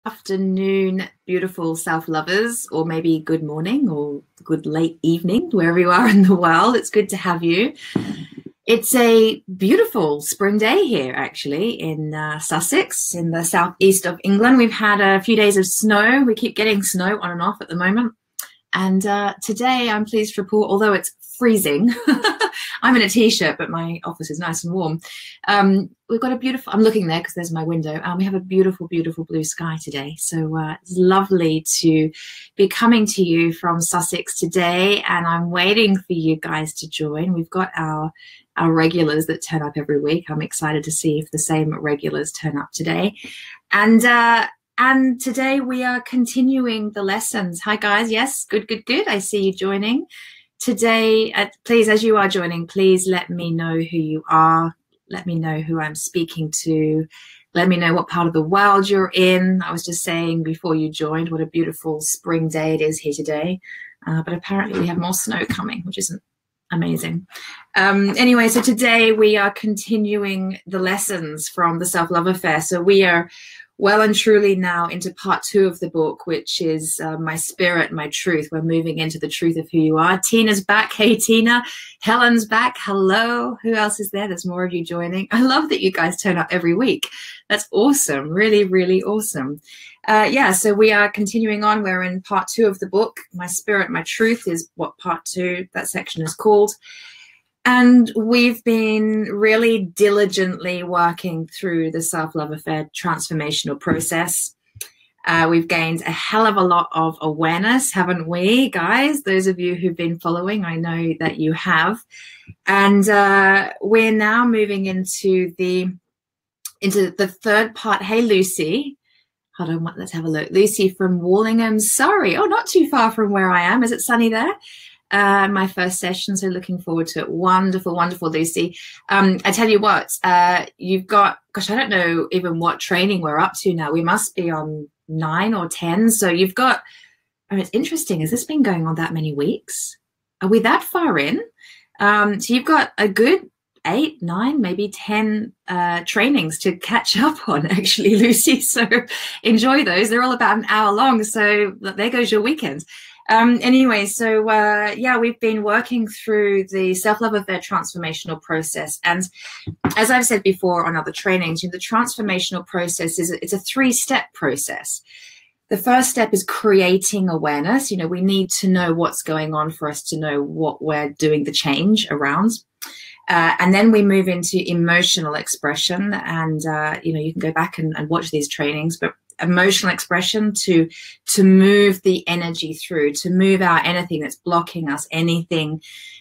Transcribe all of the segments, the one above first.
Afternoon, beautiful self-lovers, or maybe good morning or good late evening, wherever you are in the world. It's good to have you. It's a beautiful spring day here, actually, in Sussex, in the southeast of England. We've had a few days of snow. We keep getting snow on and off at the moment. And today I'm pleased to report, although it's freezing, I'm in a t-shirt, but my office is nice and warm. We've got a beautiful, I'm looking there because there's my window. We have a beautiful, beautiful blue sky today. So it's lovely to be coming to you from Sussex today. And I'm waiting for you guys to join. We've got our regulars that turn up every week. I'm excited to see if the same regulars turn up today. And today we are continuing the lessons. Hi guys, yes, good. I see you joining. Today, please, as you are joining, please let me know who you are. Let me know who I'm speaking to. Let me know what part of the world you're in. I was just saying before you joined, what a beautiful spring day it is here today. But apparently we have more snow coming, which isn't amazing. Anyway, so today we are continuing the lessons from the Self-Love Affair. So we are well and truly now into part 2 of the book, which is My Spirit, My Truth. We're moving into the truth of who you are. Tina's back. Hey, Tina. Helen's back. Hello. Who else is there? There's more of you joining. I love that you guys turn up every week. That's awesome. Really, really awesome. Yeah, so we are continuing on. We're in part 2 of the book. My Spirit, My Truth is what part 2, that section is called. And we've been really diligently working through the Self-Love Affair transformational process. We've gained a hell of a lot of awareness, haven't we, guys? Those of you who've been following, I know that you have. And we're now moving into the third part. Hey, Lucy. Hold on, let's have a look. Lucy from Wallingham, Surrey. Oh, not too far from where I am. Is it sunny there? My first session, so looking forward to it. Wonderful, wonderful, Lucy. I tell you what, you've got, gosh, I don't know even what training we're up to now. We must be on 9 or 10. So you've got, it's interesting. Has this been going on that many weeks? Are we that far in? So you've got a good 8, 9, maybe 10 trainings to catch up on, actually, Lucy. So enjoy those. They're all about an hour long. So there goes your weekend. Anyway, so yeah, we've been working through the Self-Love Affair transformational process. And as I've said before on other trainings, the transformational process it's a 3-step process. The first step is creating awareness. We need to know what's going on for us to know what we're doing the change around. And then we move into emotional expression. And, you can go back and watch these trainings, but emotional expression to move the energy through, to move out anything that's blocking us, anything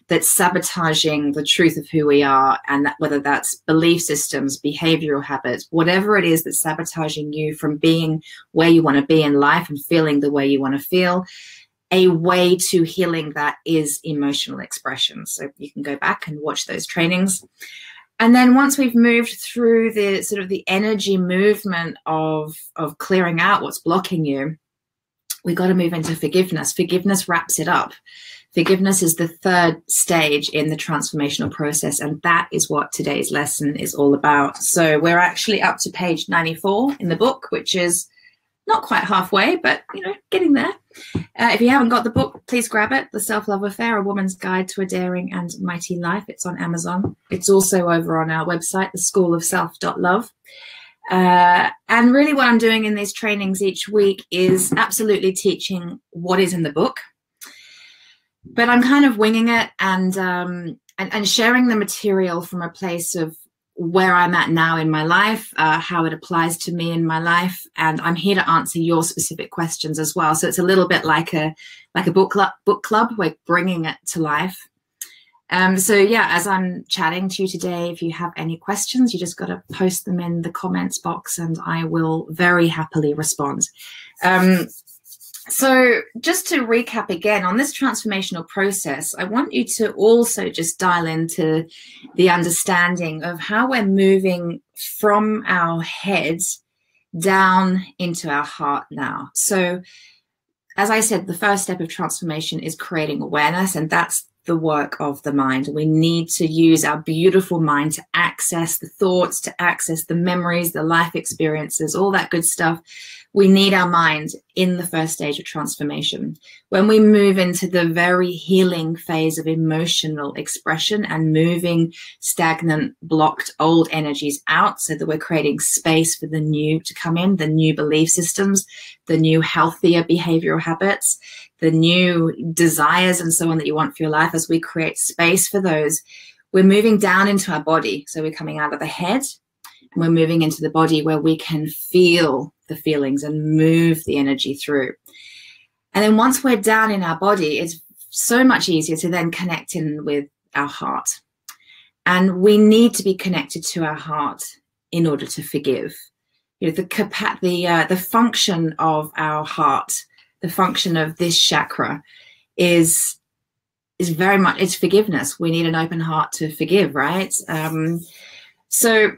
that's sabotaging the truth of who we are, and whether that's belief systems, behavioral habits, whatever it is that's sabotaging you from being where you want to be in life and feeling the way you want to feel. A way to healing that is emotional expression. So you can go back and watch those trainings. And then once we've moved through the sort of the energy movement of clearing out what's blocking you, we got to move into forgiveness. Forgiveness wraps it up. Forgiveness is the 3rd stage in the transformational process, and that is what today's lesson is all about. So we're actually up to page 94 in the book, which is not quite halfway, but, getting there. If you haven't got the book, please grab it. The Self-Love Affair, A Woman's Guide to a Daring and Mighty Life. It's on Amazon. It's also over on our website, theschoolofself.love. And really what I'm doing in these trainings each week is absolutely teaching what is in the book. But I'm kind of winging it and sharing the material from a place of where I'm at now in my life, how it applies to me in my life, and I'm here to answer your specific questions as well. So it's a little bit like a book club. We're bringing it to life. So yeah, as I'm chatting to you today, if you have any questions, you just got to post them in the comments box, and I will very happily respond. So just to recap again, on this transformational process, I want you to also just dial into the understanding of how we're moving from our heads down into our heart now. So as I said, the first step of transformation is creating awareness, and that's the work of the mind. We need to use our beautiful mind to access the thoughts, to access the memories, the life experiences, all that good stuff. We need our mind in the first stage of transformation. When we move into the very healing phase of emotional expression and moving stagnant, blocked old energies out so that we're creating space for the new to come in, the new belief systems, the new healthier behavioral habits, the new desires and so on that you want for your life, as we create space for those, we're moving down into our body. So we're coming out of the head and we're moving into the body where we can feel the feelings and move the energy through. And then once we're down in our body, it's so much easier to then connect in with our heart. And we need to be connected to our heart in order to forgive. You know, the function of our heart, the function of this chakra is very much, it's forgiveness. We need an open heart to forgive, right? So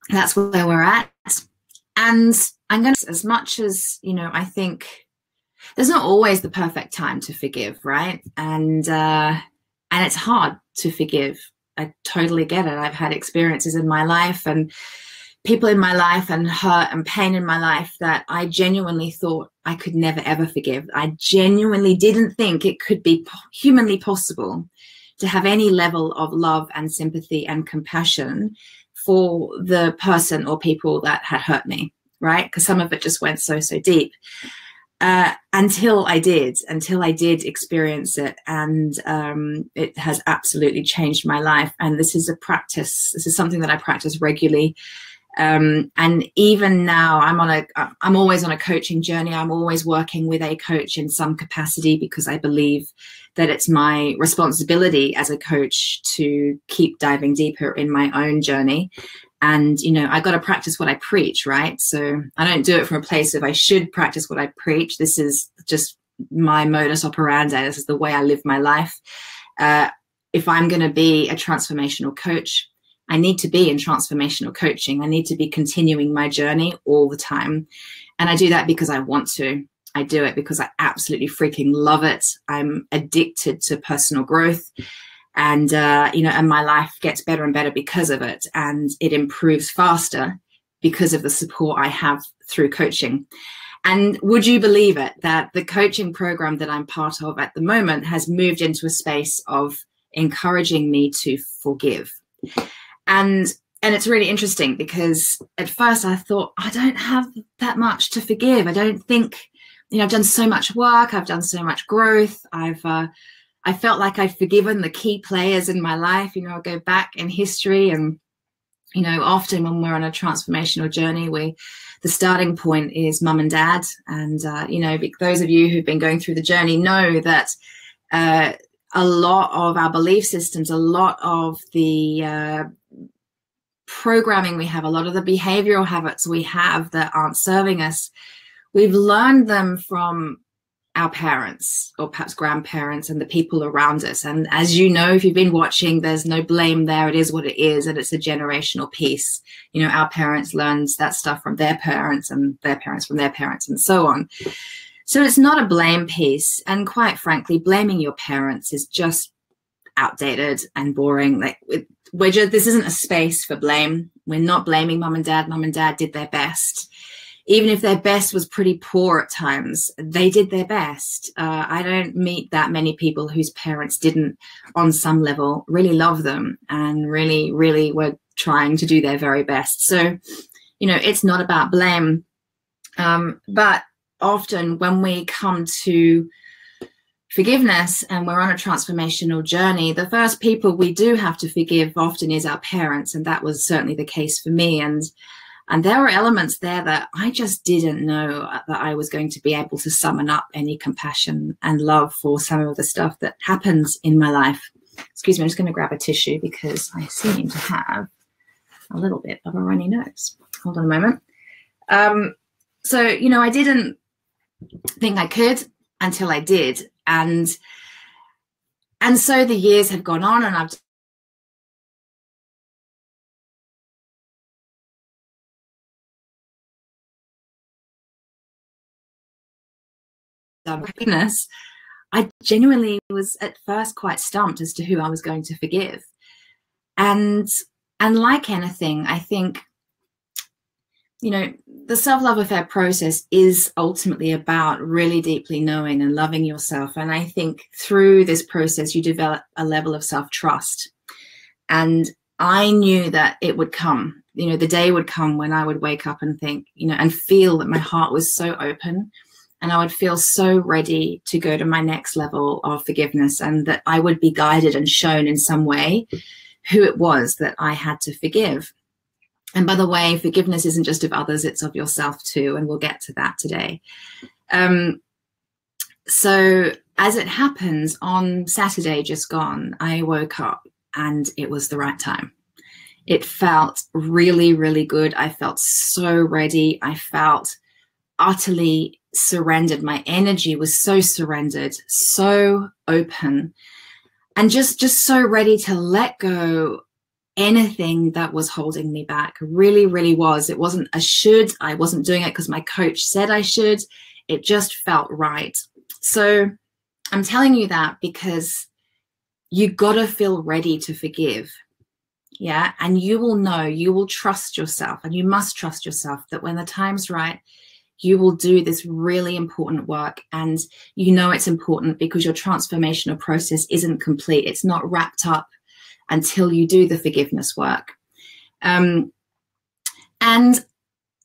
that's where we're at. And I'm going to, as much as, you know, I think there's not always the perfect time to forgive, right? And it's hard to forgive. I totally get it. I've had experiences in my life and people in my life and hurt and pain in my life that I genuinely thought I could never, ever forgive. I genuinely didn't think it could be humanly possible to have any level of love and sympathy and compassion for the person or people that had hurt me, right? Because some of it just went so deep. Until I did experience it, and it has absolutely changed my life. And this is a practice. This is something that I practice regularly. And even now, I'm always on a coaching journey. I'm always working with a coach in some capacity because I believe that it's my responsibility as a coach to keep diving deeper in my own journey. And, you know, I got to practice what I preach, right? So I don't do it from a place of I should practice what I preach. This is just my modus operandi. This is the way I live my life. If I'm going to be a transformational coach, I need to be in transformational coaching. I need to be continuing my journey all the time. And I do that because I want to. I do it because I absolutely freaking love it. I'm addicted to personal growth. And, you know, and my life gets better and better because of it. And it improves faster because of the support I have through coaching. And would you believe it, that the coaching program that I'm part of at the moment has moved into a space of encouraging me to forgive. And it's really interesting because at first I thought, I don't have that much to forgive. I don't think, you know, I've done so much work. I've done so much growth. I felt like I've forgiven the key players in my life. You know, I go back in history and, you know, often when we're on a transformational journey, the starting point is mum and dad. And, you know, those of you who've been going through the journey know that a lot of our belief systems, a lot of the programming we have, a lot of the behavioral habits we have that aren't serving us, we've learned them from our parents or perhaps grandparents and the people around us. And as you know, if you've been watching, there's no blame there. It is what it is. And it's a generational piece. You know, our parents learned that stuff from their parents and their parents from their parents and so on. So it's not a blame piece. And quite frankly, blaming your parents is just outdated and boring. Like this isn't a space for blame. We're not blaming mum and dad. Mum and dad did their best. Even if their best was pretty poor at times, they did their best. I don't meet that many people whose parents didn't, on some level, really love them and really, really were trying to do their very best. So, you know, it's not about blame. But often when we come to forgiveness and we're on a transformational journey, the first people we do have to forgive often is our parents. And that was certainly the case for me. And there were elements there that I just didn't know that I was going to be able to summon up any compassion and love for some of the stuff that happens in my life. Excuse me, I'm just going to grab a tissue because I seem to have a little bit of a runny nose. Hold on a moment. So, you know, I didn't think I could until I did. And so the years have gone on and I've forgiveness, I genuinely was at first quite stumped as to who I was going to forgive. And like anything, I think, you know, the self-love affair process is ultimately about really deeply knowing and loving yourself. And I think through this process, you develop a level of self-trust. And I knew that it would come, you know, the day would come when I would wake up and think, you know, and feel that my heart was so open, and I would feel so ready to go to my next level of forgiveness, and that I would be guided and shown in some way who it was that I had to forgive. And by the way, forgiveness isn't just of others, it's of yourself too. And we'll get to that today. So as it happens, on Saturday just gone, I woke up and it was the right time. It felt really, really good. I felt so ready. I felt utterly surrendered. My energy was so surrendered, so open, and just so ready to let go anything that was holding me back. Really, really was. It wasn't a should. I wasn't doing it because my coach said I should. It just felt right. So I'm telling you that because you got to feel ready to forgive. Yeah. And you will know, you will trust yourself, and you must trust yourself that when the time's right, you will do this really important work. And you know it's important because your transformational process isn't complete. It's not wrapped up until you do the forgiveness work. And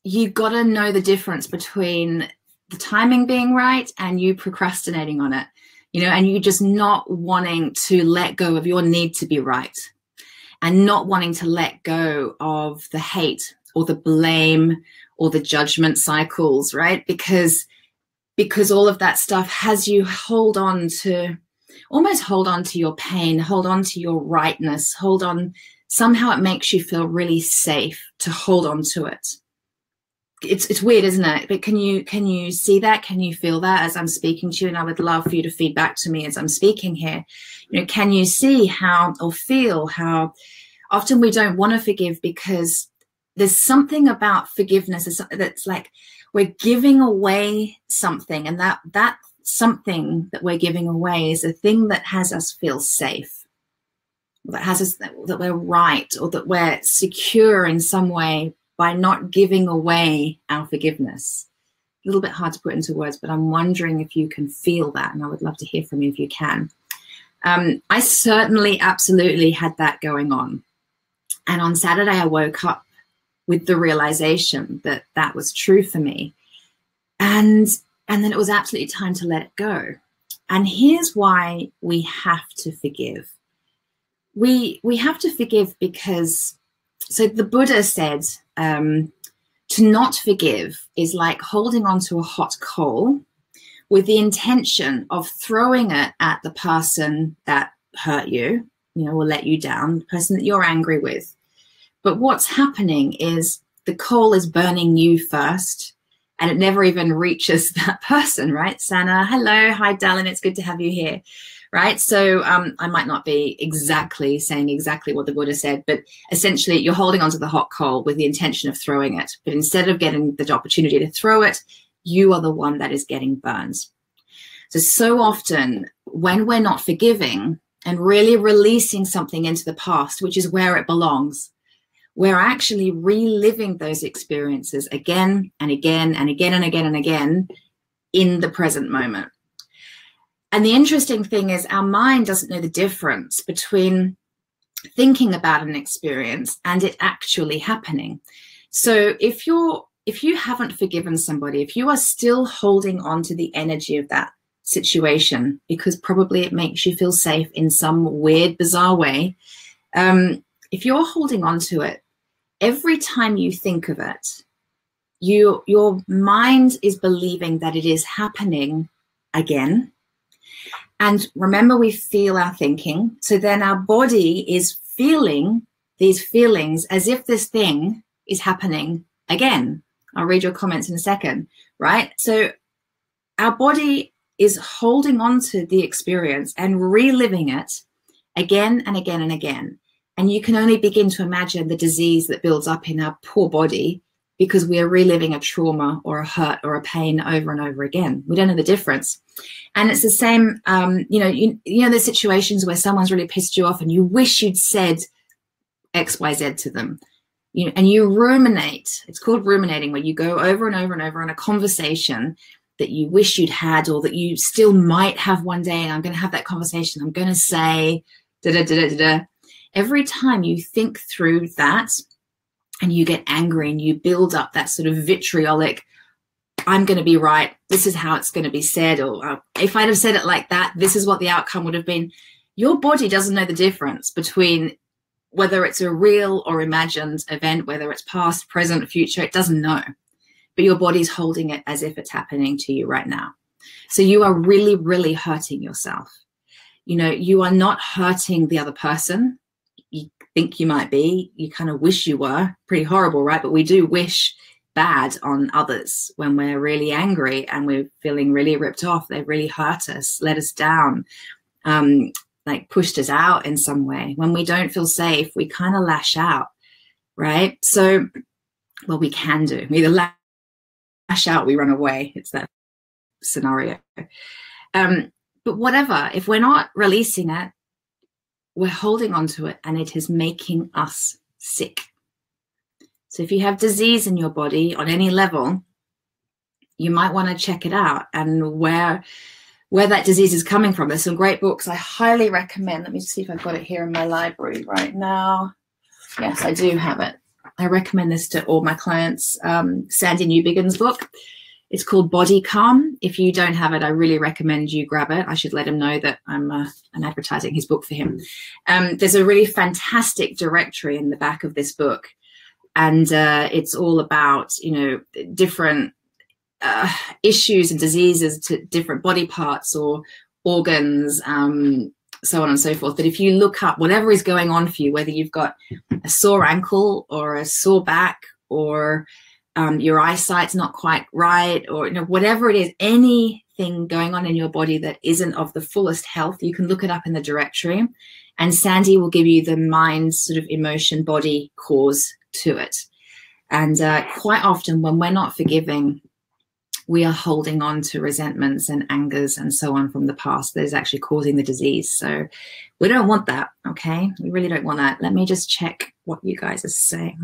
you got to know the difference between the timing being right and you procrastinating on it, you know, and you just not wanting to let go of your need to be right, and not wanting to let go of the hate or the blame or the judgment cycles, right? Because all of that stuff has you almost hold on to your pain, hold on to your rightness, hold on. Somehow it makes you feel really safe to hold on to it. It's weird, isn't it? But can you see that? Can you feel that as I'm speaking to you? And I would love for you to feed back to me as I'm speaking here. You know, can you see how, or feel how often we don't want to forgive because there's something about forgiveness that's like we're giving away something, and that something that we're giving away is a thing that has us feel safe, that has us that we're right, or that we're secure in some way by not giving away our forgiveness. A little bit hard to put into words, but I'm wondering if you can feel that, and I would love to hear from you if you can. I certainly absolutely had that going on. And on Saturday, I woke up with the realization that that was true for me. And then it was absolutely time to let it go. And here's why we have to forgive. We have to forgive because, so the Buddha said, to not forgive is like holding on to a hot coal with the intention of throwing it at the person that hurt you, you know, or let you down, the person that you're angry with. But what's happening is the coal is burning you first, and it never even reaches that person, right? Sana, hello, hi, darling, it's good to have you here, right? So I might not be exactly saying exactly what the Buddha said, but essentially you're holding onto the hot coal with the intention of throwing it. But instead of getting the opportunity to throw it, you are the one that is getting burned. So often when we're not forgiving and really releasing something into the past, which is where it belongs, we're actually reliving those experiences again and again and again and again and again in the present moment. And the interesting thing is our mind doesn't know the difference between thinking about an experience and it actually happening. So if you haven't forgiven somebody, if you are still holding on to the energy of that situation, because probably it makes you feel safe in some weird, bizarre way, if you're holding on to it, every time you think of it, your mind is believing that it is happening again. And remember, we feel our thinking. So then our body is feeling these feelings as if this thing is happening again. I'll read your comments in a second, right? So our body is holding on to the experience and reliving it again and again and again. And you can only begin to imagine the disease that builds up in our poor body because we are reliving a trauma or a hurt or a pain over and over again. We don't know the difference. And it's the same, you know, there's situations where someone's really pissed you off and you wish you'd said X, Y, Z to them. And you ruminate. It's called ruminating, where you go over and over and over on a conversation that you wish you'd had, or that you still might have one day. And I'm going to have that conversation. I'm going to say da-da-da-da-da. Every time you think through that and you get angry and you build up that sort of vitriolic, I'm going to be right, this is how it's going to be said, or if I'd have said it like that, this is what the outcome would have been. Your body doesn't know the difference between whether it's a real or imagined event, whether it's past, present, future. It doesn't know. But your body's holding it as if it's happening to you right now. So you are really, really hurting yourself. You know, you are not hurting the other person. You think you might be. You kind of wish you were. Pretty horrible, right? But we do wish bad on others when we're really angry and we're feeling really ripped off. They've really hurt us, let us down, like pushed us out in some way. When we don't feel safe, we kind of lash out, right? So, well, we can do. We either lash out, we run away. It's that scenario. But whatever, if we're not releasing it, we're holding on to it and it is making us sick. So if you have disease in your body on any level, you might want to check it out and where that disease is coming from. There's some great books I highly recommend. Let me see if I've got it here in my library right now. Yes, I do have it. I recommend this to all my clients. Sandy Newbigin's book. It's called Body Calm. If you don't have it, I really recommend you grab it. I should let him know that I'm advertising his book for him. There's a really fantastic directory in the back of this book. And it's all about, you know, different issues and diseases to different body parts or organs, so on and so forth. But if you look up whatever is going on for you, whether you've got a sore ankle or a sore back, or your eyesight's not quite right, or, you know, whatever it is, anything going on in your body that isn't of the fullest health, you can look it up in the directory. And Sandy will give you the mind, sort of emotion, body cause to it. And quite often when we're not forgiving, we are holding on to resentments and angers and so on from the past that is actually causing the disease. So we don't want that, okay? We really don't want that. Let me just check what you guys are saying.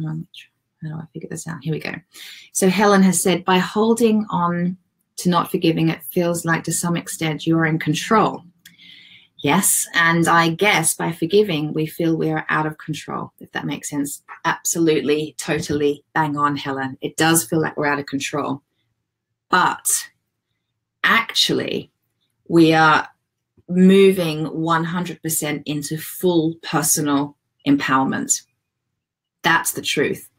How do I figure this out? Here we go. So Helen has said, by holding on to not forgiving, it feels like to some extent you're in control. Yes, and I guess by forgiving, we feel we are out of control, if that makes sense. Absolutely, totally, bang on, Helen. It does feel like we're out of control. But actually, we are moving 100% into full personal empowerment. That's the truth.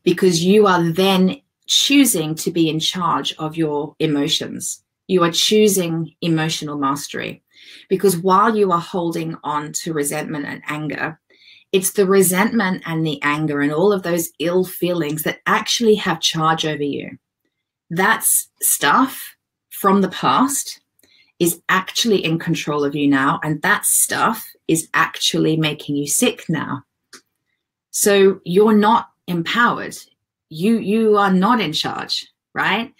Because you are then choosing to be in charge of your emotions. You are choosing emotional mastery. Because while you are holding on to resentment and anger, it's the resentment and the anger and all of those ill feelings that actually have charge over you. That's stuff from the past is actually in control of you now, and that stuff is actually making you sick now. So you're not empowered. You are not in charge, right?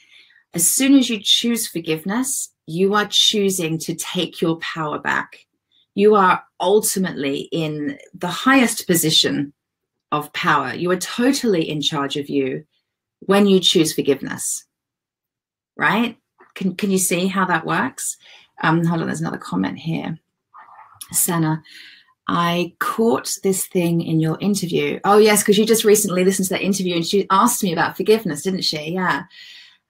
As soon as you choose forgiveness, you are choosing to take your power back. You are ultimately in the highest position of power. You are totally in charge of you when you choose forgiveness, right? Can you see how that works? Hold on, there's another comment here. Sana, I caught this thing in your interview. Oh, yes, because you just recently listened to that interview and she asked me about forgiveness, didn't she? Yeah.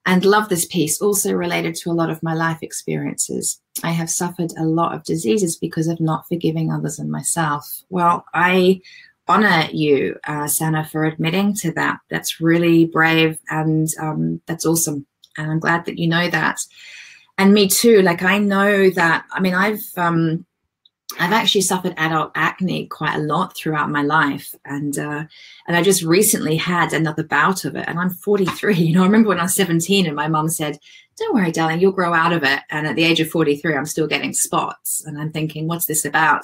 And love this piece, also related to a lot of my life experiences. I have suffered a lot of diseases because of not forgiving others and myself. Well, I honor you, Sana, for admitting to that. That's really brave and that's awesome. And I'm glad that you know that. And me too, like I know that, I mean, I've actually suffered adult acne quite a lot throughout my life. And I just recently had another bout of it. And I'm 43. You know, I remember when I was 17 and my mom said, don't worry, darling, you'll grow out of it. And at the age of 43, I'm still getting spots. And I'm thinking, what's this about?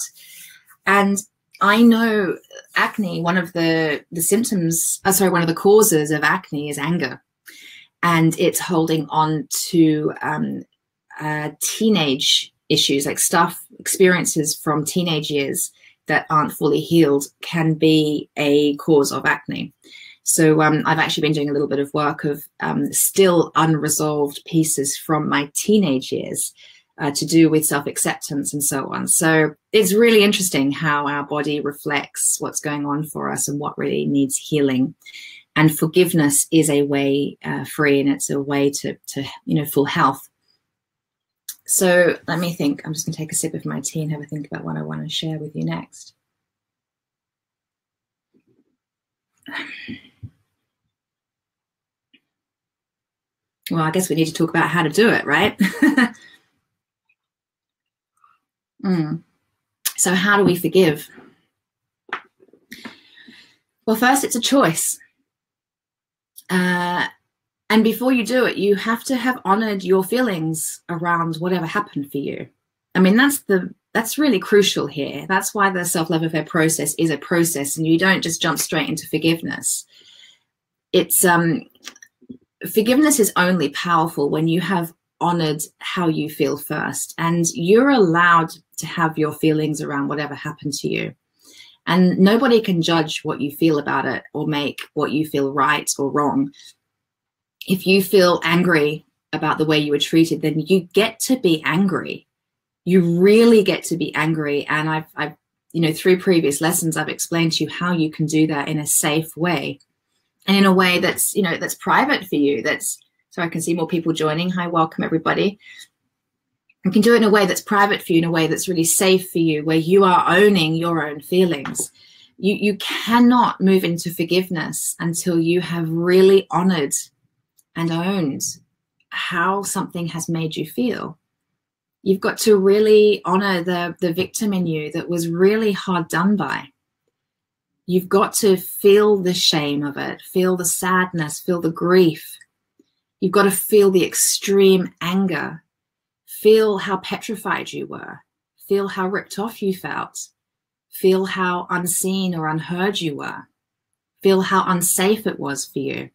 And I know acne, one of the symptoms, one of the causes of acne is anger. And it's holding on to teenage issues, like experiences from teenage years that aren't fully healed can be a cause of acne. So I've actually been doing a little bit of work of still unresolved pieces from my teenage years to do with self-acceptance and so on. So it's really interesting how our body reflects what's going on for us and what really needs healing. And forgiveness is a way free, and it's a way to full health. So let me think. I'm just going to take a sip of my tea and have a think about what I want to share with you next. Well, I guess we need to talk about how to do it, right? So how do we forgive? Well, first, it's a choice. And before you do it, you have to have honored your feelings around whatever happened for you. I mean, that's really crucial here. That's why the self-love affair process is a process, and you don't just jump straight into forgiveness. It's forgiveness is only powerful when you have honored how you feel first, and you're allowed to have your feelings around whatever happened to you. And nobody can judge what you feel about it or make what you feel right or wrong. If you feel angry about the way you were treated, then you get to be angry. You really get to be angry. And I've through previous lessons, I've explained to you how you can do that in a safe way, and in a way that's, that's private for you. So I can see more people joining. Hi, welcome everybody. You can do it in a way that's private for you, in a way that's really safe for you, where you are owning your own feelings. You cannot move into forgiveness until you have really honored and owned how something has made you feel. You've got to really honor the victim in you that was really hard done by. You've got to feel the shame of it, feel the sadness, feel the grief. You've got to feel the extreme anger. Feel how petrified you were. Feel how ripped off you felt. Feel how unseen or unheard you were. Feel how unsafe it was for you.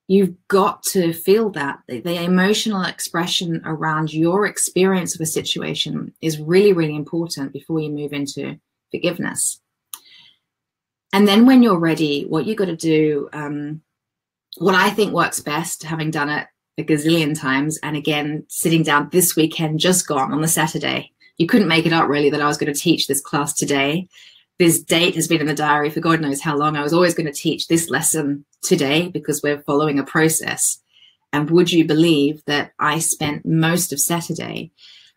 You've got to feel that. The emotional expression around your experience of a situation is really, really important before you move into forgiveness. And then when you're ready, what you've got to do, what I think works best, having done it a gazillion times, and again, sitting down this weekend, just gone on the Saturday. You couldn't make it up really that I was going to teach this class today. This date has been in the diary for God knows how long. I was always going to teach this lesson today because we're following a process. And would you believe that I spent most of Saturday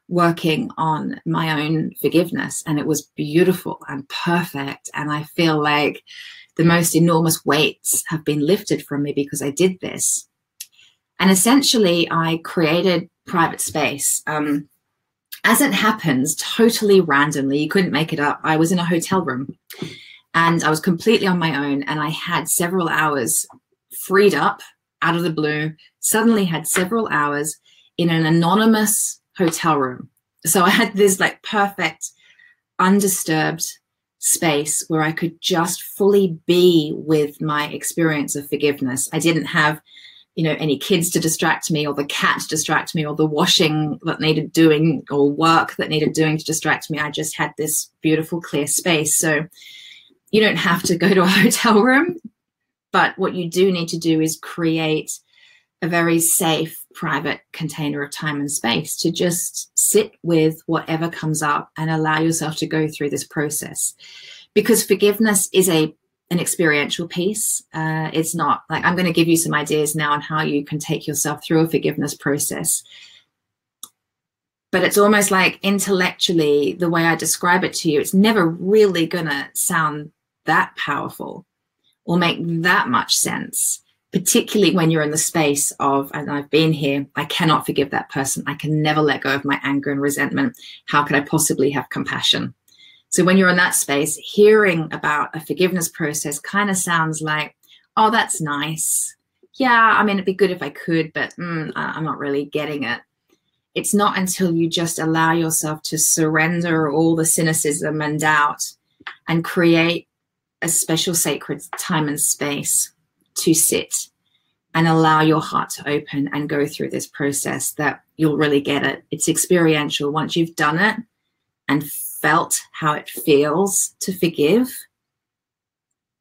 working on my own forgiveness, and it was beautiful and perfect. And I feel like the most enormous weights have been lifted from me because I did this. And essentially, I created private space. As it happens, totally randomly, you couldn't make it up. I was in a hotel room and I was completely on my own, and I had several hours freed up out of the blue, suddenly had several hours in an anonymous hotel room. So I had this like perfect, undisturbed space where I could just fully be with my experience of forgiveness. I didn't have any kids to distract me, or the cat to distract me, or the washing that needed doing, or work that needed doing to distract me. I just had this beautiful, clear space. So you don't have to go to a hotel room, but what you do need to do is create a very safe, private container of time and space to just sit with whatever comes up and allow yourself to go through this process. Because forgiveness is an experiential piece. It's not like I'm going to give you some ideas now on how you can take yourself through a forgiveness process. But it's almost like intellectually, the way I describe it to you, it's never really going to sound that powerful or make that much sense, particularly when you're in the space of, and I've been here, I cannot forgive that person. I can never let go of my anger and resentment. How could I possibly have compassion? So when you're in that space, hearing about a forgiveness process kind of sounds like, oh, that's nice. Yeah, I mean, it'd be good if I could, but I'm not really getting it. It's not until you just allow yourself to surrender all the cynicism and doubt and create a special sacred time and space to sit and allow your heart to open and go through this process, that you'll really get it. It's experiential. Once you've done it and felt how it feels to forgive,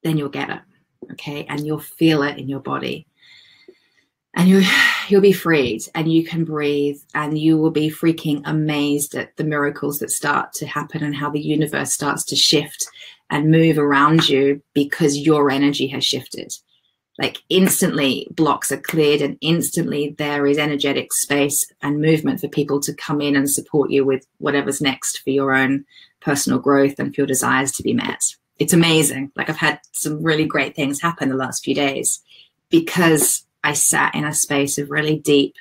then you'll get it, okay? And you'll feel it in your body. And you'll be freed, and you can breathe, and you will be freaking amazed at the miracles that start to happen and how the universe starts to shift and move around you because your energy has shifted. Like instantly blocks are cleared, and instantly there is energetic space and movement for people to come in and support you with whatever's next for your own personal growth and for your desires to be met. It's amazing. Like I've had some really great things happen the last few days because I sat in a space of really deep,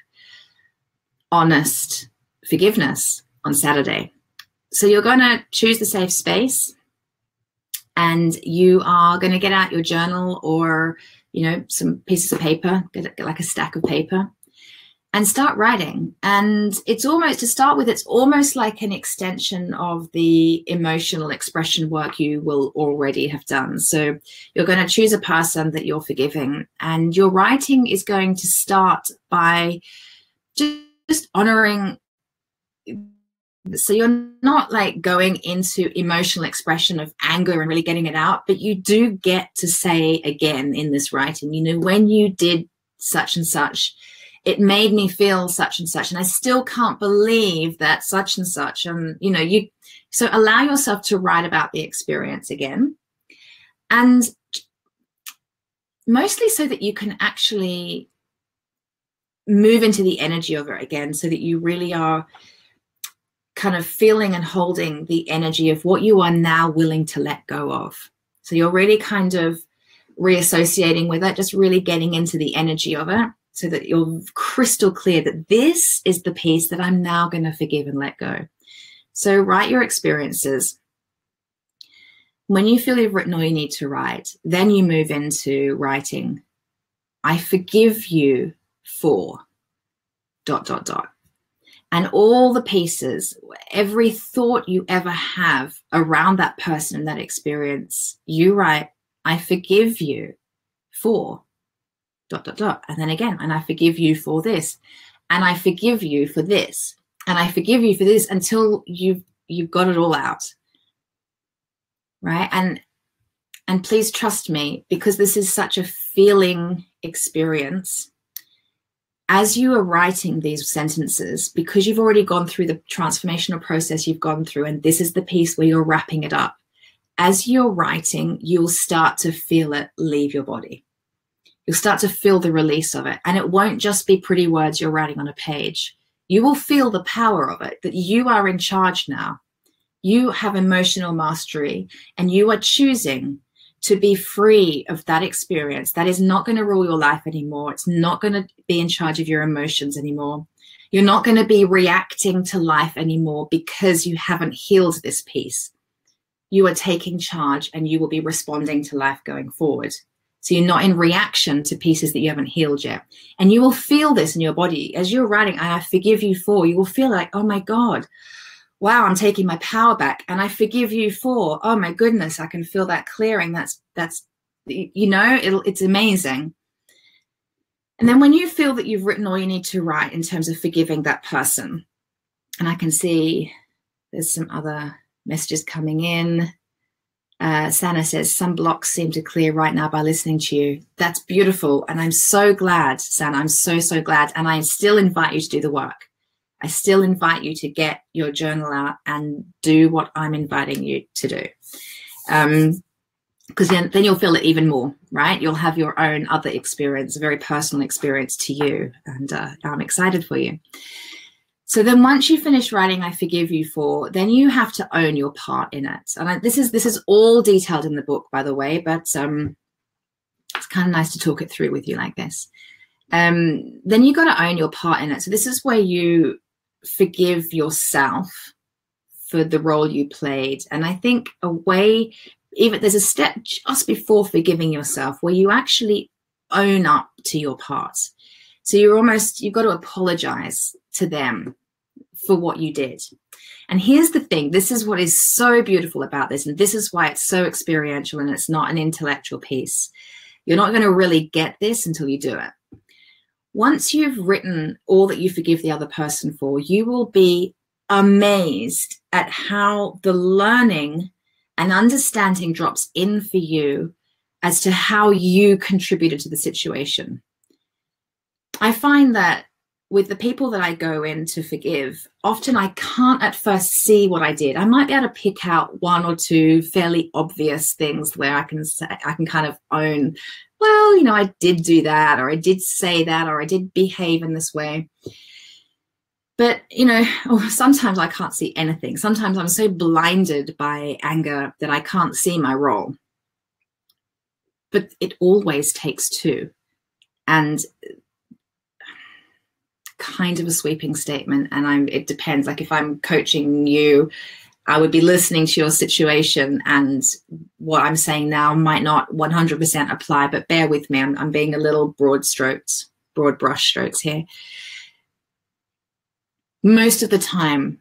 honest forgiveness on Saturday. So you're going to choose the safe space, and you are going to get out your journal or, you know, some pieces of paper, get like a stack of paper, and start writing. And it's almost, to start with, it's almost like an extension of the emotional expression work you will already have done. So you're going to choose a person that you're forgiving, and your writing is going to start by just honoring. So you're not like going into emotional expression of anger and really getting it out, but you do get to say again in this writing, you know, when you did such and such, it made me feel such and such, and I still can't believe that such and such. And, you know, so allow yourself to write about the experience again, and mostly so that you can actually move into the energy of it again, so that you really are kind of feeling and holding the energy of what you are now willing to let go of. So you're really kind of reassociating with it, just really getting into the energy of it, so that you're crystal clear that this is the piece that I'm now going to forgive and let go. So write your experiences. When you feel you've written all you need to write, then you move into writing, I forgive you for ... And all the pieces, every thought you ever have around that person and that experience, you write, I forgive you for ... And then again, and I forgive you for this, and I forgive you for this, and I forgive you for this, until you've got it all out, right? And please trust me, because this is such a feeling experience. As you are writing these sentences, because you've already gone through the transformational process you've gone through, and this is the piece where you're wrapping it up, as you're writing, you'll start to feel it leave your body. You'll start to feel the release of it. And it won't just be pretty words you're writing on a page. You will feel the power of it, that you are in charge now. You have emotional mastery, and you are choosing to be free of that experience. That is not going to rule your life anymore. It's not going to be in charge of your emotions anymore. You're not going to be reacting to life anymore because you haven't healed this piece. You are taking charge, and you will be responding to life going forward. So you're not in reaction to pieces that you haven't healed yet. And you will feel this in your body. As you're writing, I forgive you for, you will feel like, oh my God, wow, I'm taking my power back. And I forgive you for, oh my goodness, I can feel that clearing. That's you know, it's amazing. And then when you feel that you've written all you need to write in terms of forgiving that person, and I can see there's some other messages coming in. Sana says, some blocks seem to clear right now by listening to you. That's beautiful. And I'm so glad, Sana. I'm so, so glad. And I still invite you to do the work. I still invite you to get your journal out and do what I'm inviting you to do. Because then you'll feel it even more, right? You'll have your own other experience, a very personal experience to you. And I'm excited for you. So then once you finish writing, I forgive you for, then you have to own your part in it. And this is all detailed in the book, by the way, but it's kind of nice to talk it through with you like this. Then you got to own your part in it. So this is where you forgive yourself for the role you played. And I think even there's a step just before forgiving yourself where you actually own up to your part. So you've got to apologize to them for what you did. And here's the thing, this is what is so beautiful about this, and this is why it's so experiential and it's not an intellectual piece. You're not going to really get this until you do it. Once you've written all that you forgive the other person for, you will be amazed at how the learning and understanding drops in for you as to how you contributed to the situation. I find that with the people that I go in to forgive, often I can't at first see what I did. I might be able to pick out one or two fairly obvious things where I can kind of own, well, you know, I did do that, or I did say that, or I did behave in this way. But, you know, sometimes I can't see anything. Sometimes I'm so blinded by anger that I can't see my role. But it always takes two. And kind of a sweeping statement, and it depends. Like if I'm coaching you, I would be listening to your situation, and what I'm saying now might not 100% apply, but bear with me. I'm being a little broad brush strokes here. Most of the time,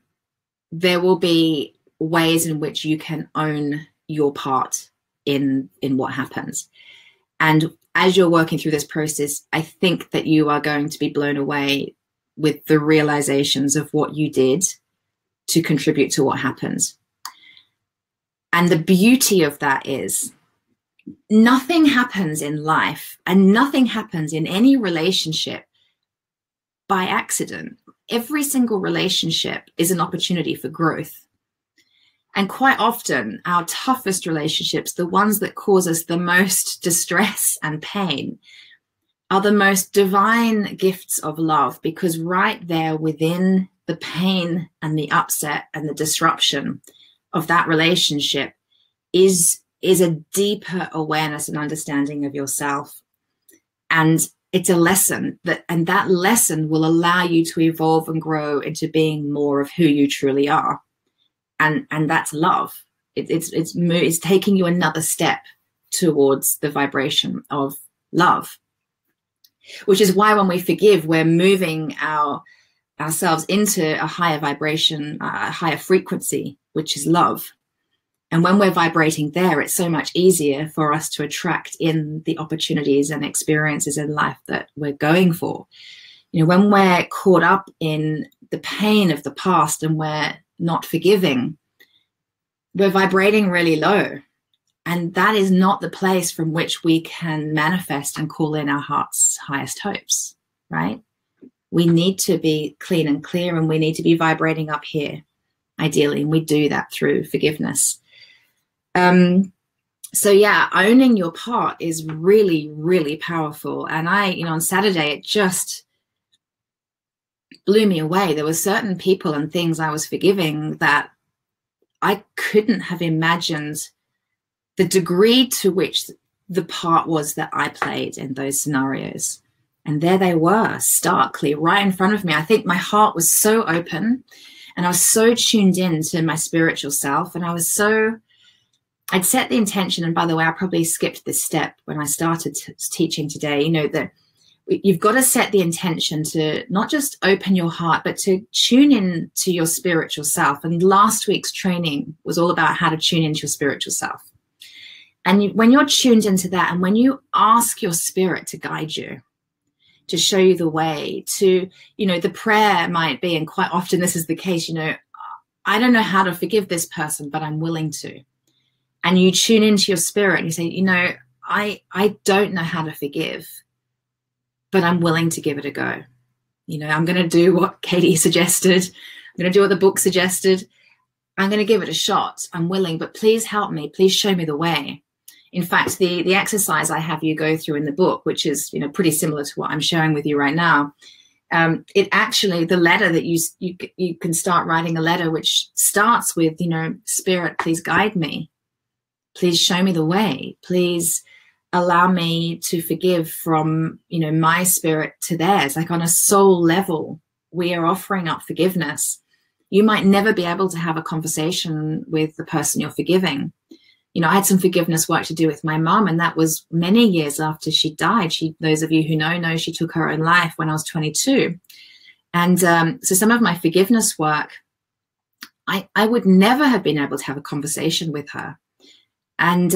there will be ways in which you can own your part in what happens. And as you're working through this process, I think that you are going to be blown away with the realizations of what you did to contribute to what happens. And the beauty of that is nothing happens in life and nothing happens in any relationship by accident. Every single relationship is an opportunity for growth. And quite often, our toughest relationships, the ones that cause us the most distress and pain, are the most divine gifts of love, because right there within the pain and the upset and the disruption of that relationship is a deeper awareness and understanding of yourself. And it's a lesson and that lesson will allow you to evolve and grow into being more of who you truly are. And that's love. It's taking you another step towards the vibration of love. Which is why when we forgive, we're moving ourselves into a higher vibration, a higher frequency, which is love. And when we're vibrating there, it's so much easier for us to attract in the opportunities and experiences in life that we're going for. You know, when we're caught up in the pain of the past and we're not forgiving, we're vibrating really low. And that is not the place from which we can manifest and call in our heart's highest hopes, right? We need to be clean and clear, and we need to be vibrating up here, ideally. And we do that through forgiveness. So yeah, owning your part is really, really powerful. And on Saturday, it just blew me away. There were certain people and things I was forgiving that I couldn't have imagined the degree to which the part was that I played in those scenarios. And there they were, starkly right in front of me. I think my heart was so open and I was so tuned in to my spiritual self. And I'd set the intention. And by the way, I probably skipped this step when I started teaching today, you know, that you've got to set the intention to not just open your heart, but to tune in to your spiritual self. And last week's training was all about how to tune into your spiritual self. And when you're tuned into that, and when you ask your spirit to guide you, to show you the way, to, you know, the prayer might be, and quite often this is the case, you know, I don't know how to forgive this person, but I'm willing to. And you tune into your spirit and you say, you know, I don't know how to forgive, but I'm willing to give it a go. You know, I'm going to do what Katie suggested. I'm going to do what the book suggested. I'm going to give it a shot. I'm willing, but please help me. Please show me the way. In fact, the exercise I have you go through in the book, which is, you know, pretty similar to what I'm sharing with you right now, it actually, the letter that you can start writing a letter which starts with, you know, Spirit, please guide me. Please show me the way. Please allow me to forgive from, you know, my spirit to theirs. Like on a soul level, we are offering up forgiveness. You might never be able to have a conversation with the person you're forgiving. You know, I had some forgiveness work to do with my mom, and that was many years after she died. Those of you who know she took her own life when I was 22. And so some of my forgiveness work, I would never have been able to have a conversation with her. And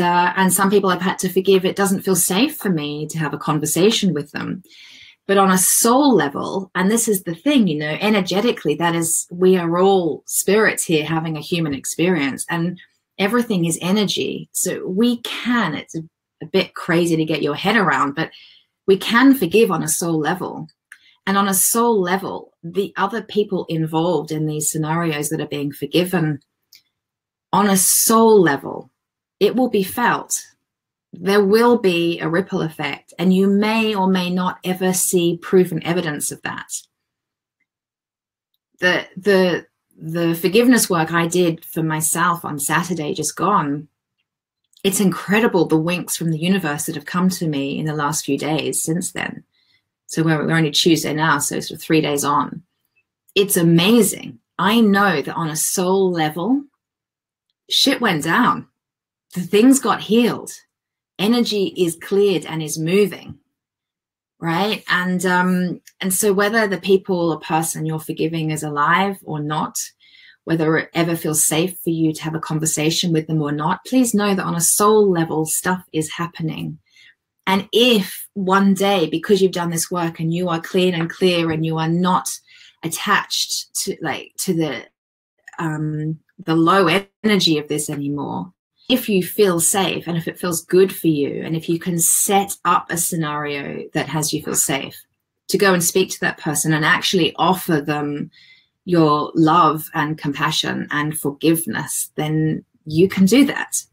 some people I've had to forgive, it doesn't feel safe for me to have a conversation with them. But on a soul level, and this is the thing, you know, energetically, that is, we are all spirits here having a human experience, and everything is energy. So we can, it's a bit crazy to get your head around, but we can forgive on a soul level. And on a soul level, the other people involved in these scenarios that are being forgiven, on a soul level, it will be felt. There will be a ripple effect, and you may or may not ever see proof and evidence of that. The forgiveness work I did for myself on Saturday just gone, it's incredible the winks from the universe that have come to me in the last few days since then. So we're only Tuesday now, so sort of 3 days on. It's amazing. I know that on a soul level, shit went down. The things got healed. Energy is cleared and is moving, right? And so whether the people or person you're forgiving is alive or not, whether it ever feels safe for you to have a conversation with them or not, please know that on a soul level, stuff is happening. And if one day, because you've done this work and you are clean and clear and you are not attached to the low energy of this anymore, if you feel safe and if it feels good for you, and if you can set up a scenario that has you feel safe to go and speak to that person and actually offer them your love and compassion and forgiveness, then you can do that.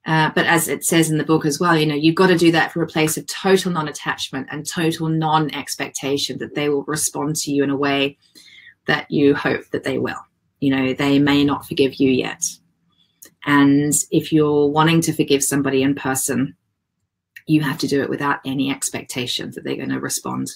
But as it says in the book as well, you know, you've got to do that from a place of total non-attachment and total non-expectation that they will respond to you in a way that you hope that they will. You know, they may not forgive you yet. And if you're wanting to forgive somebody in person, you have to do it without any expectation that they're going to respond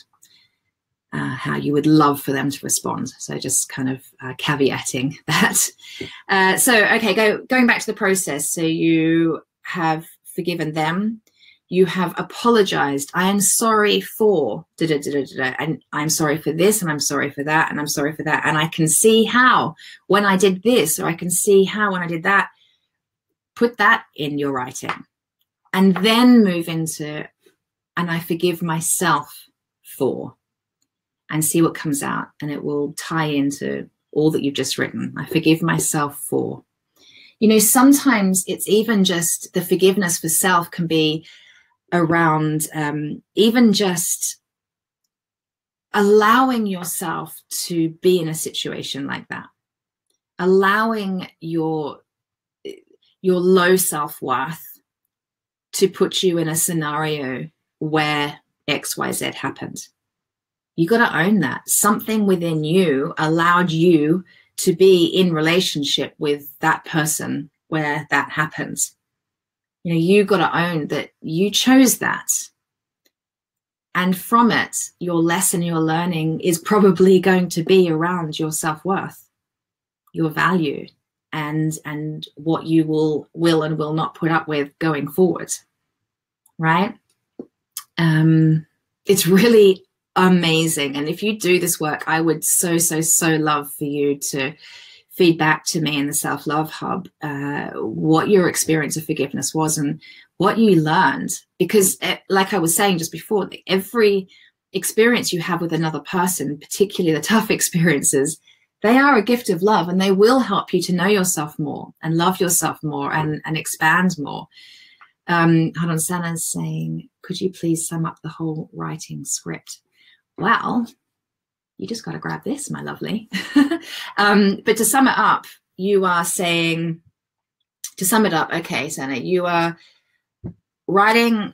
how you would love for them to respond. So just kind of caveating that. So, okay, going back to the process. So you have forgiven them. You have apologized. I am sorry for and I'm sorry for this, and I'm sorry for that, and I'm sorry for that. And I can see how when I did this, or I can see how when I did that. Put that in your writing, and then move into, and I forgive myself for, and see what comes out. And it will tie into all that you've just written. I forgive myself for. You know, sometimes it's even just the forgiveness for self can be around even just allowing yourself to be in a situation like that, allowing your low self-worth to put you in a scenario where XYZ happened. You got to own that. Something within you allowed you to be in relationship with that person where that happens. You know, you got to own that you chose that. And from it, your lesson you're learning is probably going to be around your self-worth, your value, and what you will and will not put up with going forward, right? It's really amazing. And if you do this work, I would so love for you to feed back to me in the Self-Love Hub what your experience of forgiveness was and what you learned. Because like I was saying just before, every experience you have with another person, particularly the tough experiences, they are a gift of love, and they will help you to know yourself more and love yourself more and expand more. Hold on, Sanna's saying, could you please sum up the whole writing script? Well, you just got to grab this, my lovely. But to sum it up, you are saying, to sum it up, okay, Sanna, you are writing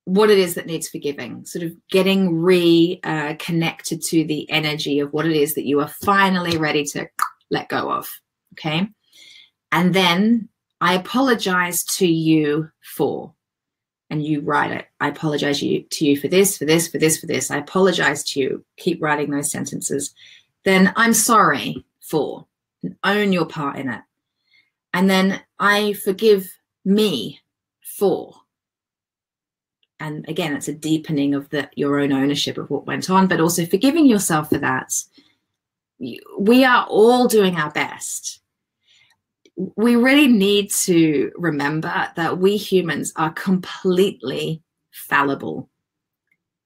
what it is that needs forgiving, sort of getting reconnected to the energy of what it is that you are finally ready to let go of, okay? And then I apologize to you for, and you write it, I apologize to you for this, for this, for this, for this. I apologize to you. Keep writing those sentences. Then I'm sorry for, and own your part in it. And then I forgive me for, And again, it's a deepening of your own ownership of what went on, but also forgiving yourself for that. We are all doing our best. We really need to remember that we humans are completely fallible,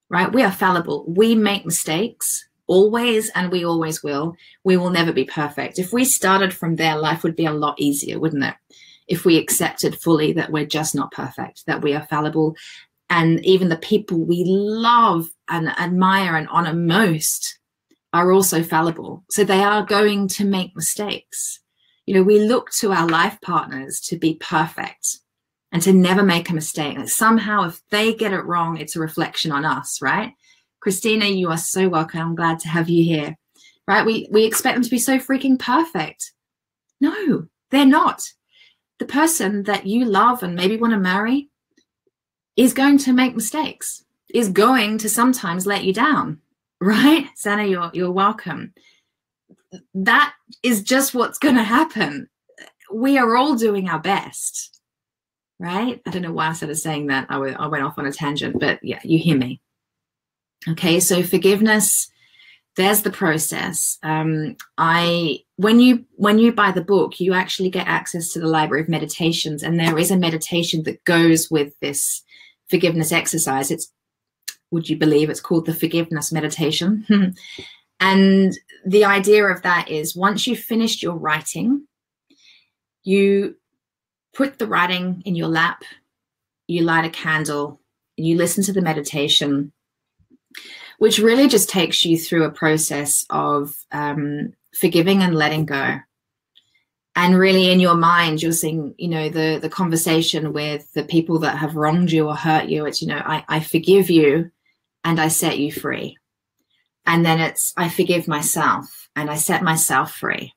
right? We are fallible. We make mistakes always, and we always will. We will never be perfect. If we started from there, life would be a lot easier, wouldn't it? If we accepted fully that we're just not perfect, that we are fallible. And even the people we love and admire and honor most are also fallible. So they are going to make mistakes. You know, we look to our life partners to be perfect and to never make a mistake. And somehow if they get it wrong, it's a reflection on us, right? Christina, you are so welcome. I'm glad to have you here, right? We expect them to be so freaking perfect. No, they're not. The person that you love and maybe want to marry is going to make mistakes, is going to sometimes let you down, right? Sana, you're welcome. That is just what's going to happen. We are all doing our best, right? I don't know why I started saying that. I went off on a tangent, but yeah, you hear me. Okay, so forgiveness, there's the process. When you buy the book, you actually get access to the library of meditations, and there is a meditation that goes with this forgiveness exercise. It's, would you believe, it's called the forgiveness meditation. And the idea of that is once you've finished your writing, you put the writing in your lap, you light a candle, and you listen to the meditation, which really just takes you through a process of forgiving and letting go. And really in your mind, you're seeing, you know, the conversation with the people that have wronged you or hurt you. It's, you know, I forgive you and I set you free. And then it's, I forgive myself and I set myself free.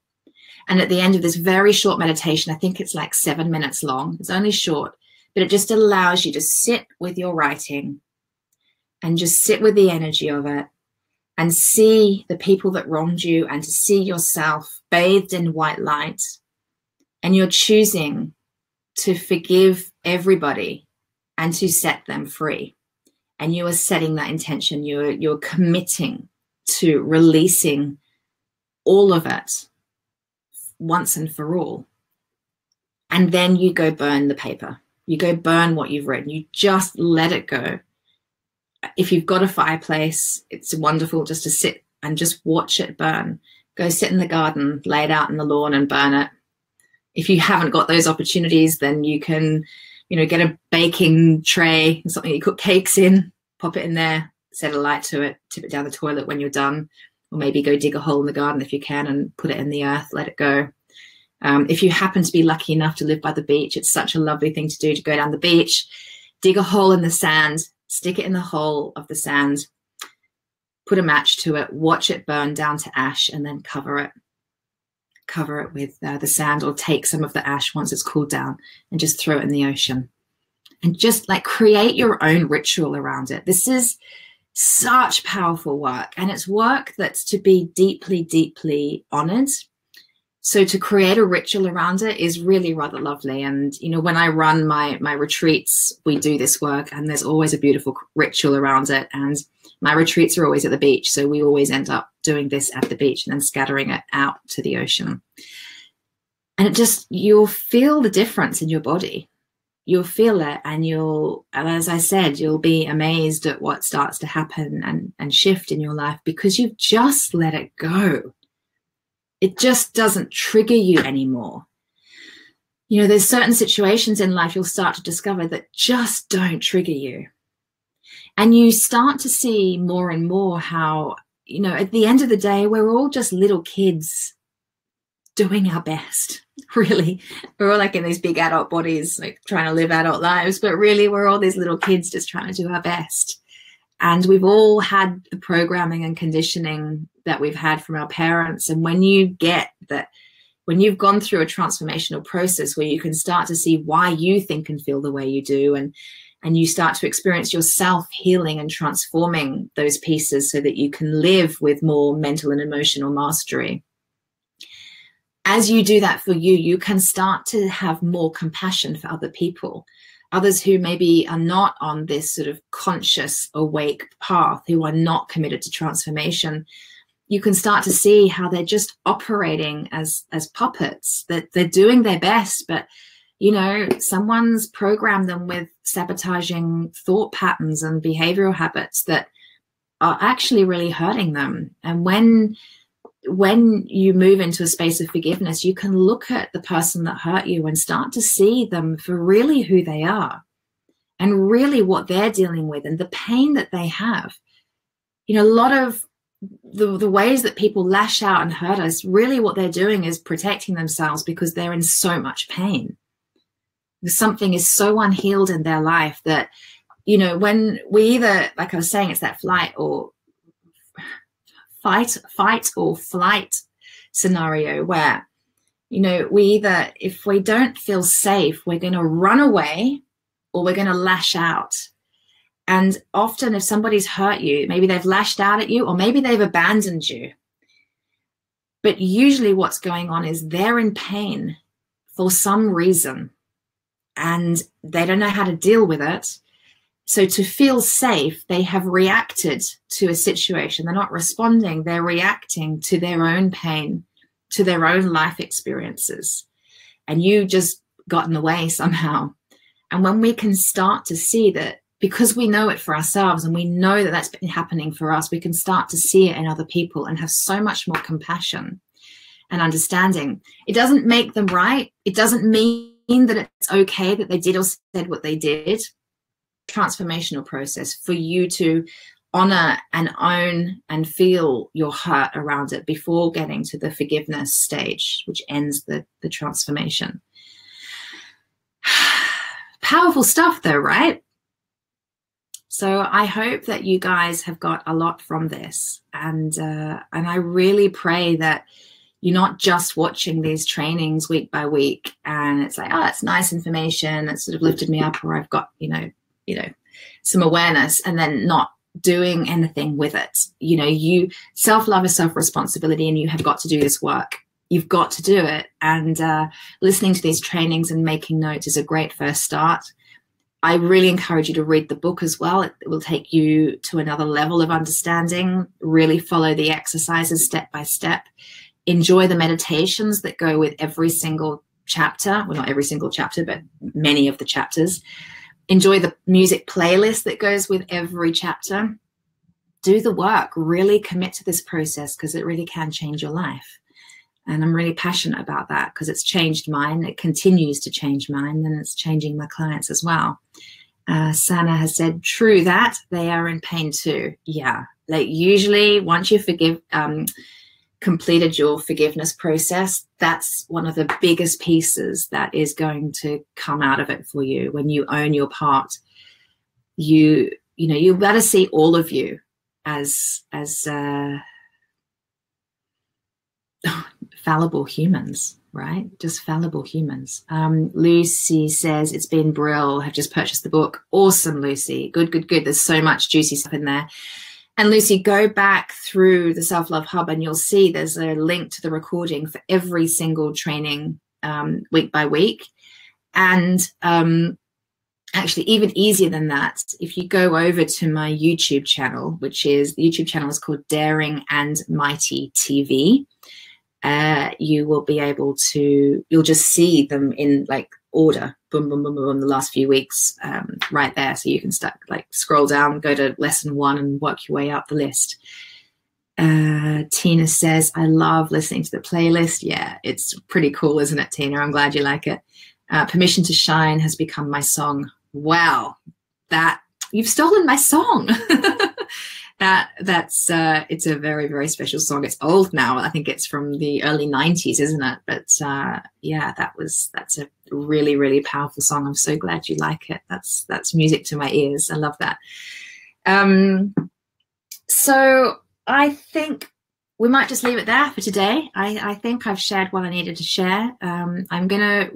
And at the end of this very short meditation, I think it's like 7 minutes long. It's only short, but it just allows you to sit with your writing and just sit with the energy of it and see the people that wronged you and to see yourself bathed in white light. And you're choosing to forgive everybody and to set them free. And you are setting that intention. You're committing to releasing all of it once and for all. And then you go burn the paper. You go burn what you've written. You just let it go. If you've got a fireplace, it's wonderful just to sit and just watch it burn. Go sit in the garden, lay it out in the lawn and burn it. If you haven't got those opportunities, then you can, you know, get a baking tray, something you cook cakes in, pop it in there, set a light to it, tip it down the toilet when you're done, or maybe go dig a hole in the garden if you can and put it in the earth, let it go. If you happen to be lucky enough to live by the beach, it's such a lovely thing to do, to go down the beach, dig a hole in the sand, stick it in the hole of the sand, put a match to it, watch it burn down to ash, and then cover it with the sand, or take some of the ash once it's cooled down and just throw it in the ocean. And just like create your own ritual around it. This is such powerful work, and it's work that's to be deeply, deeply honored. So to create a ritual around it is really rather lovely. And, you know, when I run my retreats, we do this work, and there's always a beautiful ritual around it. And my retreats are always at the beach. So we always end up doing this at the beach and then scattering it out to the ocean. And it just, you'll feel the difference in your body. You'll feel it, and as I said, you'll be amazed at what starts to happen and shift in your life, because you've just let it go. It just doesn't trigger you anymore. You know, there's certain situations in life you'll start to discover that just don't trigger you. And you start to see more and more how, you know, at the end of the day, we're all just little kids doing our best, really. We're all like in these big adult bodies, like trying to live adult lives, but really we're all these little kids just trying to do our best. And we've all had the programming and conditioning that we've had from our parents. And when you get that, when you've gone through a transformational process where you can start to see why you think and feel the way you do, and you start to experience yourself healing and transforming those pieces so that you can live with more mental and emotional mastery. As you do that for you, you can start to have more compassion for other people. others who maybe are not on this sort of conscious, awake path, who are not committed to transformation, you can start to see how they're just operating as puppets, that they're doing their best, but you know, someone's programmed them with sabotaging thought patterns and behavioral habits that are actually really hurting them. And when you move into a space of forgiveness, you can look at the person that hurt you and start to see them for really who they are and really what they're dealing with and the pain that they have. You know, a lot of the ways that people lash out and hurt us, really what they're doing is protecting themselves because they're in so much pain. Something is so unhealed in their life that, you know, when we either, like I was saying, it's that fight or flight scenario where, you know, we either, if we don't feel safe, we're going to run away or we're going to lash out. And often if somebody's hurt you, maybe they've lashed out at you or maybe they've abandoned you. But usually what's going on is they're in pain for some reason and they don't know how to deal with it. So to feel safe, they have reacted to a situation. They're not responding. They're reacting to their own pain, to their own life experiences. And you just got in the way somehow. And when we can start to see that, because we know it for ourselves and we know that that's been happening for us, we can start to see it in other people and have so much more compassion and understanding. It doesn't make them right. It doesn't mean that it's okay that they did or said what they did. Transformational process for you to honor and own and feel your hurt around it before getting to the forgiveness stage, which ends the transformation. Powerful stuff though, right? So I hope that you guys have got a lot from this, and I really pray that you're not just watching these trainings week by week and it's like, oh, that's nice information that sort of lifted me up, or I've got, you know, some awareness, and then not doing anything with it. You know, you self-love is self-responsibility, and you have got to do this work. You've got to do it. And listening to these trainings and making notes is a great first start. I really encourage you to read the book as well. It will take you to another level of understanding. Really follow the exercises step by step. Enjoy the meditations that go with every single chapter. Well, not every single chapter, but many of the chapters. Enjoy the music playlist that goes with every chapter. Do the work. Really commit to this process because it really can change your life. And I'm really passionate about that because it's changed mine. It continues to change mine, and it's changing my clients as well. Sana has said, true that, they are in pain too. Yeah, like usually once you completed your forgiveness process, that's one of the biggest pieces that is going to come out of it for you. When you own your part, you better see all of you as fallible humans, right? Just fallible humans. Lucy says, it's been brill. Have just purchased the book. Awesome, Lucy. Good. There's so much juicy stuff in there. And Lucy, go back through the Self-Love Hub and you'll see there's a link to the recording for every single training week by week. And actually, even easier than that, if you go over to my YouTube channel, which is, the YouTube channel is called Daring and Mighty TV, you will be able to, you'll just see them in like order, boom, boom, boom, boom, the last few weeks right there. So you can start, like, scroll down, go to lesson 1 and work your way up the list. Tina says, I love listening to the playlist. Yeah, it's pretty cool, isn't it, Tina? I'm glad you like it. Permission to Shine has become my song. Wow, that, you've stolen my song. That's it's a very, very special song. It's old now. I think it's from the early 90s, isn't it? But yeah, that's a really, really powerful song. I'm so glad you like it. That's music to my ears. I love that. So I think we might just leave it there for today. I think I've shared what I needed to share. I'm gonna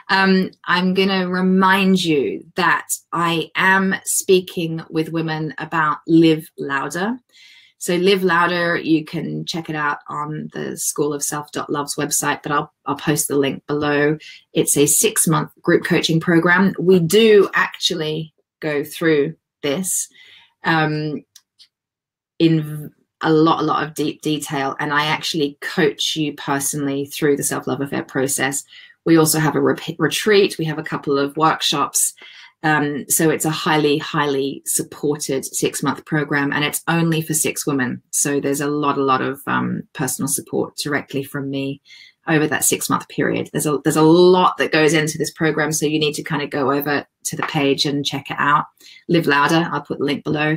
I'm gonna remind you that I am speaking with women about Live Louder. So Live Louder, you can check it out on the School of Self.Love's website, but I'll post the link below. It's a 6-month group coaching program. We do actually go through this in a lot of deep detail, and I actually coach you personally through the self-love affair process. We also have a retreat. We have a couple of workshops. So it's a highly supported 6-month program, and it's only for 6 women. So there's a lot of personal support directly from me over that 6-month period. There's a lot that goes into this program, so you need to kind of go over to the page and check it out. Live Louder, I'll put the link below.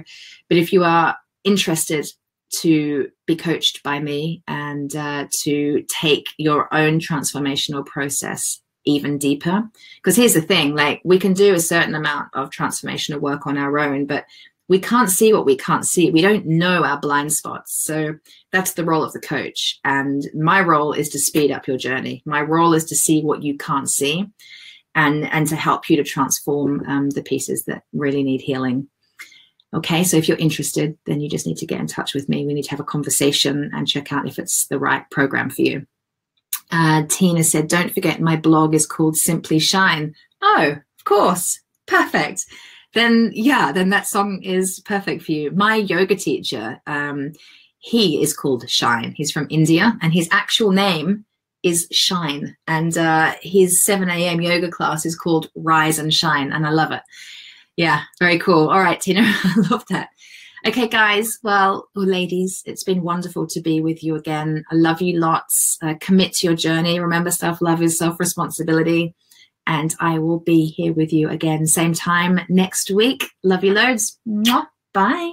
But if you are interested to be coached by me and to take your own transformational process even deeper, because here's the thing, like, we can do a certain amount of transformational work on our own, but we can't see what we can't see. We don't know our blind spots. So that's the role of the coach, and my role is to speed up your journey. My role is to see what you can't see, and to help you to transform the pieces that really need healing. Okay, so if you're interested, then you just need to get in touch with me. We need to have a conversation and check out if it's the right program for you. Tina said, don't forget my blog is called Simply Shine. Oh, of course. Perfect. Then, yeah, then that song is perfect for you. My yoga teacher, he is called Shine. He's from India, and his actual name is Shine. And his 7 a.m. yoga class is called Rise and Shine, and I love it. Yeah, very cool. All right, Tina, I love that. Okay, guys, well, ladies, it's been wonderful to be with you again. I love you lots. Commit to your journey. Remember, self-love is self-responsibility. And I will be here with you again, same time next week. Love you loads. Mwah. Bye.